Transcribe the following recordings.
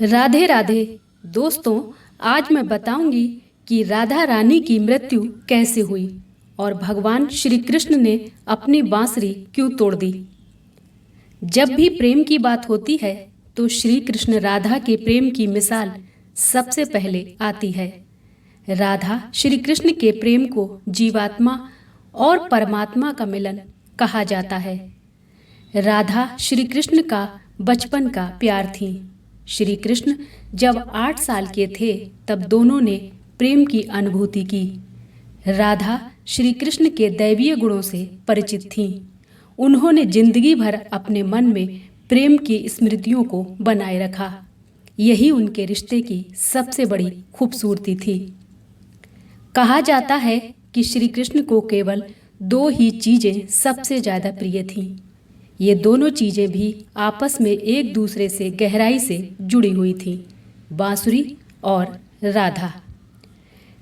राधे राधे दोस्तों, आज मैं बताऊंगी कि राधा रानी की मृत्यु कैसे हुई और भगवान श्री कृष्ण ने अपनी बांसुरी क्यों तोड़ दी। जब भी प्रेम की बात होती है तो श्री कृष्ण राधा के प्रेम की मिसाल सबसे पहले आती है। राधा श्री कृष्ण के प्रेम को जीवात्मा और परमात्मा का मिलन कहा जाता है। राधा श्री कृष्ण का बचपन का प्यार थी। श्री कृष्ण जब 8 साल के थे तब दोनों ने प्रेम की अनुभूति की। राधा श्री कृष्ण के दैवीय गुणों से परिचित थीं। उन्होंने जिंदगी भर अपने मन में प्रेम की स्मृतियों को बनाए रखा। यही उनके रिश्ते की सबसे बड़ी खूबसूरती थी। कहा जाता है कि श्री कृष्ण को केवल 2 ही चीजें सबसे ज्यादा प्रिय थीं। ये दोनों चीजें भी आपस में एक दूसरे से गहराई से जुड़ी हुई थीं, बांसुरी और राधा।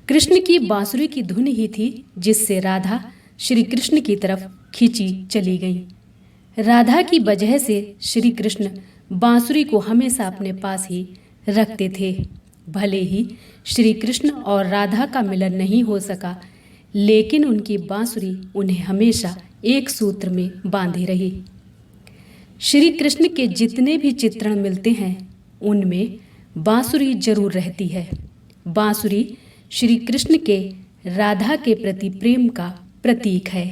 कृष्ण की बांसुरी की धुन ही थी जिससे राधा श्री कृष्ण की तरफ खींची चली गई। राधा की वजह से श्री कृष्ण बांसुरी को हमेशा अपने पास ही रखते थे। भले ही श्री कृष्ण और राधा का मिलन नहीं हो सका, लेकिन उनकी बांसुरी उन्हें हमेशा एक सूत्र में बांधे रही। श्री कृष्ण के जितने भी चित्रण मिलते हैं उनमें बांसुरी जरूर रहती है। बांसुरी श्री कृष्ण के राधा के प्रति प्रेम का प्रतीक है।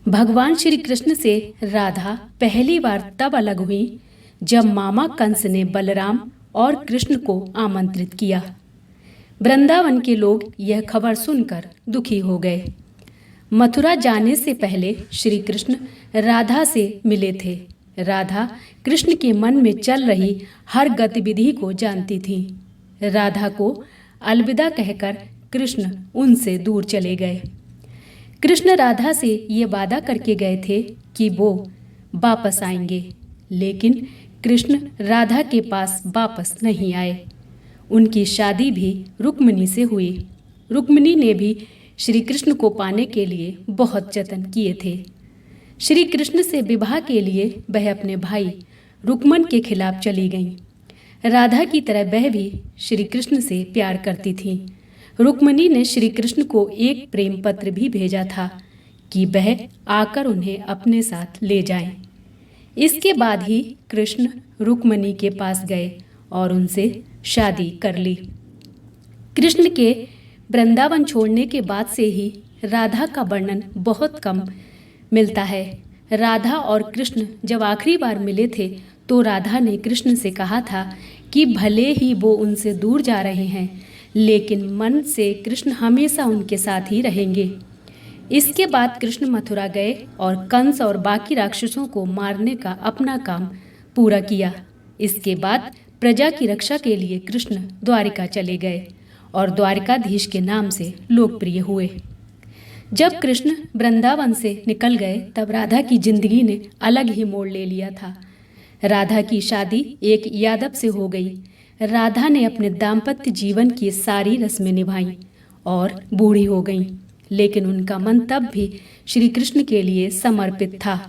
भगवान श्री कृष्ण से राधा पहली बार तब अलग हुई जब मामा कंस ने बलराम और कृष्ण को आमंत्रित किया। वृंदावन के लोग यह खबर सुनकर दुखी हो गए। मथुरा जाने से पहले श्री कृष्ण राधा से मिले थे। राधा कृष्ण के मन में चल रही हर गतिविधि को जानती थी। राधा को अलविदा कहकर कृष्ण उनसे दूर चले गए। कृष्ण राधा से ये वादा करके गए थे कि वो वापस आएंगे, लेकिन कृष्ण राधा के पास वापस नहीं आए। उनकी शादी भी रुक्मिणी से हुई। रुक्मिणी ने भी श्री कृष्ण को पाने के लिए बहुत जतन किए थे। श्री कृष्ण से विवाह के लिए वह अपने भाई रुक्मन के खिलाफ चली गईं। राधा की तरह वह भी श्री कृष्ण से प्यार करती थी। रुक्मिणी ने श्री कृष्ण को एक प्रेम पत्र भी भेजा था कि वह आकर उन्हें अपने साथ ले जाएं। इसके बाद ही कृष्ण रुक्मिणी के पास गए और उनसे शादी कर ली। कृष्ण के वृंदावन छोड़ने के बाद से ही राधा का वर्णन बहुत कम मिलता है। राधा और कृष्ण जब आखिरी बार मिले थे तो राधा ने कृष्ण से कहा था कि भले ही वो उनसे दूर जा रहे हैं, लेकिन मन से कृष्ण हमेशा उनके साथ ही रहेंगे। इसके बाद कृष्ण मथुरा गए और कंस और बाकी राक्षसों को मारने का अपना काम पूरा किया। इसके बाद प्रजा की रक्षा के लिए कृष्ण द्वारिका चले गए और द्वारिकाधीश के नाम से लोकप्रिय हुए। जब कृष्ण वृंदावन से निकल गए तब राधा की जिंदगी ने अलग ही मोड़ ले लिया था। राधा की शादी एक यादव से हो गई। राधा ने अपने दाम्पत्य जीवन की सारी रस्में निभाईं और बूढ़ी हो गईं, लेकिन उनका मन तब भी श्री कृष्ण के लिए समर्पित था।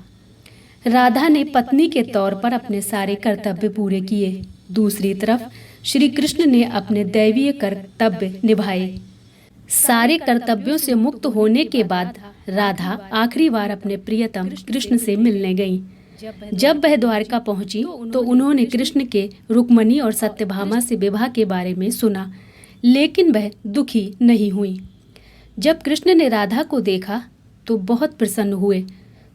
राधा ने पत्नी के तौर पर अपने सारे कर्तव्य पूरे किए। दूसरी तरफ श्री कृष्ण ने अपने दैवीय कर्तव्य निभाए। सारे कर्तव्यों से मुक्त होने के बाद राधा आखिरी बार अपने प्रियतम कृष्ण से मिलने गईं। जब वह द्वारका पहुंची तो उन्होंने कृष्ण के रुक्मिणी और सत्यभामा से विवाह के बारे में सुना, लेकिन वह दुखी नहीं हुई। जब कृष्ण ने राधा को देखा तो बहुत प्रसन्न हुए।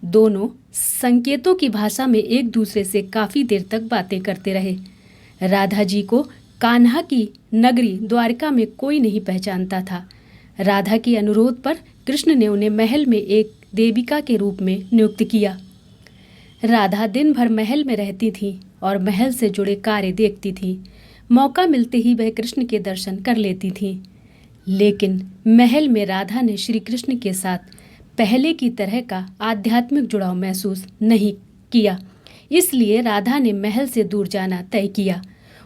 दोनों संकेतों की भाषा में एक दूसरे से काफी देर तक बातें करते रहे। राधा जी को कान्हा की नगरी द्वारका में कोई नहीं पहचानता था। राधा के अनुरोध पर कृष्ण ने उन्हें महल में एक देविका के रूप में नियुक्त किया। राधा दिन भर महल में रहती थी और महल से जुड़े कार्य देखती थी। मौका मिलते ही वह कृष्ण के दर्शन कर लेती थी, लेकिन महल में राधा ने श्री कृष्ण के साथ पहले की तरह का आध्यात्मिक जुड़ाव महसूस नहीं किया। इसलिए राधा ने महल से दूर जाना तय किया।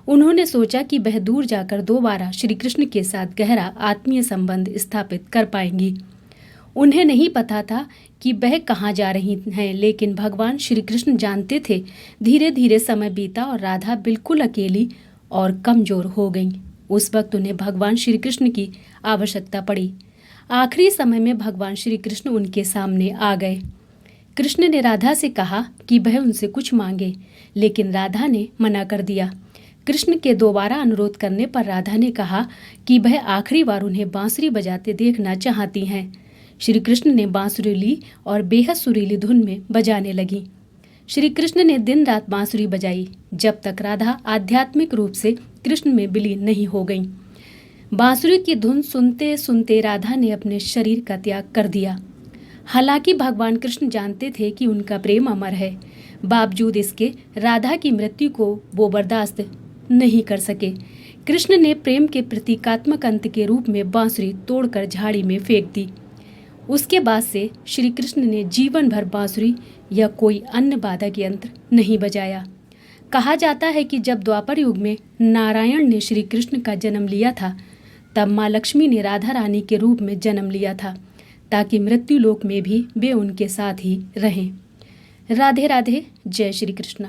उन्होंने सोचा कि वह दूर जाकर दोबारा श्री कृष्ण के साथ गहरा आत्मीय संबंध स्थापित कर पाएंगी। उन्हें नहीं पता था कि वह कहाँ जा रही हैं, लेकिन भगवान श्री कृष्ण जानते थे। धीरे धीरे समय बीता और राधा बिल्कुल अकेली और कमजोर हो गईं। उस वक्त उन्हें भगवान श्री कृष्ण की आवश्यकता पड़ी। आखिरी समय में भगवान श्री कृष्ण उनके सामने आ गए। कृष्ण ने राधा से कहा कि वह उनसे कुछ मांगे, लेकिन राधा ने मना कर दिया। कृष्ण के दोबारा अनुरोध करने पर राधा ने कहा कि वह आखिरी बार उन्हें बांसुरी बजाते देखना चाहती हैं। श्री कृष्ण ने बांसुरी ली और बेहद सुरीली धुन में बजाने लगी। श्री कृष्ण ने दिन रात बांसुरी बजाई, जब तक राधा आध्यात्मिक रूप से कृष्ण में विलीन नहीं हो गई। बांसुरी की धुन सुनते सुनते राधा ने अपने शरीर का त्याग कर दिया। हालांकि भगवान कृष्ण जानते थे कि उनका प्रेम अमर है, बावजूद इसके राधा की मृत्यु को वो बर्दाश्त नहीं कर सके। कृष्ण ने प्रेम के प्रतीकात्मक अंत के रूप में बांसुरी तोड़कर झाड़ी में फेंक दी। उसके बाद से श्री कृष्ण ने जीवन भर बांसुरी या कोई अन्य वाद्य यंत्र नहीं बजाया। कहा जाता है कि जब द्वापर युग में नारायण ने श्री कृष्ण का जन्म लिया था, तब माँ लक्ष्मी ने राधा रानी के रूप में जन्म लिया था, ताकि मृत्यु लोक में भी वे उनके साथ ही रहें। राधे राधे। जय श्री कृष्ण।